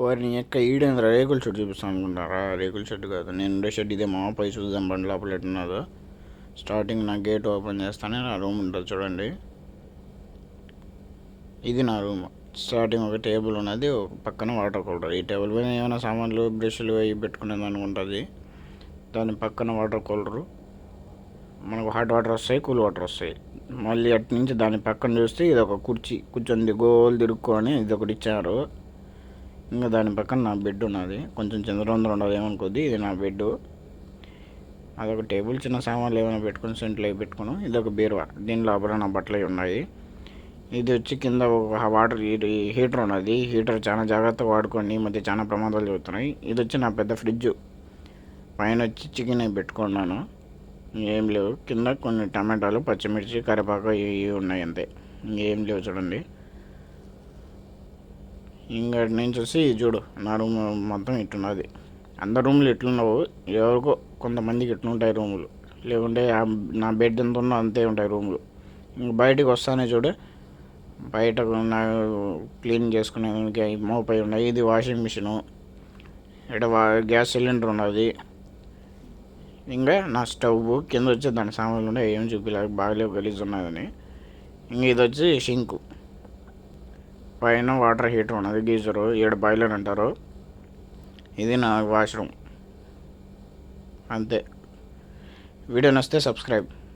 వారిని యొక్క ఈడేంద్ర రేకుల షెడ్ చూపిస్తాను అనుకుంటారా? రేకుల షెడ్ కాదు, నేను ఉండే షెడ్ ఇదే. మా పై చూద్దాం బండి లోపల ఎట్టున్నదో. స్టార్టింగ్ నా గేట్ ఓపెన్ చేస్తానే నా రూమ్ ఉంటుంది చూడండి. ఇది నా రూమ్. స్టార్టింగ్ ఒక టేబుల్ ఉన్నది, ఒక పక్కన వాటర్ కూలర్. ఈ టేబుల్ పైన ఏమైనా సామాన్లు బ్రష్లు అవి పెట్టుకునేది అనుకుంటుంది. దాని పక్కన వాటర్ కూలరు. మనకు హాట్ వాటర్ వస్తాయి, కూల్ వాటర్ వస్తాయి. మళ్ళీ అటు నుంచి దాని పక్కన చూస్తే ఇది ఒక కుర్చీ కూర్చొని గోల్ తిరుక్కొని ఇది ఒకటి ఇచ్చారు. ఇంకా దాని పక్కన నా బెడ్ ఉన్నది, కొంచెం చంద్రవందరం ఉండదు ఏమనుకోద్ది. ఇది నా బెడ్. అదొక టేబుల్, చిన్న సామాన్లు ఏమైనా పెట్టుకుని సెంట్లు అవి పెట్టుకుని. ఇది ఒక బీరువా, దీని లోపల నా బట్టలు అవి ఉన్నాయి. ఇది వచ్చి కింద ఒక వాటర్ హీటర్ ఉన్నది. హీటర్ చాలా జాగ్రత్తగా వాడుకోండి, ఈ మధ్య చాలా ప్రమాదాలు జరుగుతున్నాయి. ఇది వచ్చి నా పెద్ద ఫ్రిడ్జ్. పైన వచ్చి చికెన్ అవి పెట్టుకున్నాను, ఏం లేవు. కింద కొన్ని టమాటాలు, పచ్చిమిర్చి, కరివేపాకు ఇవి ఉన్నాయి అంతే, ఇంకేం లేవు చూడండి. ఇంకా నేను చూసి చూడు, నా రూమ్ మొత్తం ఇట్టున్నది. అందరు రూములు ఎట్లున్నావు, ఎవరికో కొంతమందికి ఎట్లుంటాయి రూములు, లేకుంటే నా బెడ్ ఎంత ఉన్నా అంతే ఉంటాయి రూములు. ఇంక బయటికి వస్తానే చూడు, బయట క్లీన్ చేసుకునే మోపై ఉన్నాయి. ఇది వాషింగ్ మిషను. ఇక్కడ గ్యాస్ సిలిండర్ ఉన్నది. ఇంకా నా స్టవ్ కింద వచ్చి దాని సామాన్లు ఉన్నాయి, ఏం చూపించలేదు, బాగాలేవు, గలీజ్ ఉన్నదని. ఇంక ఇది వచ్చి షింకు. పైన వాటర్ హీటర్ ఉన్నది, గీజరు, 7 బాయిలర్ అంటారు. ఇది నా వాష్రూమ్ అంతే. వీడియో నచ్చితే సబ్స్క్రైబ్.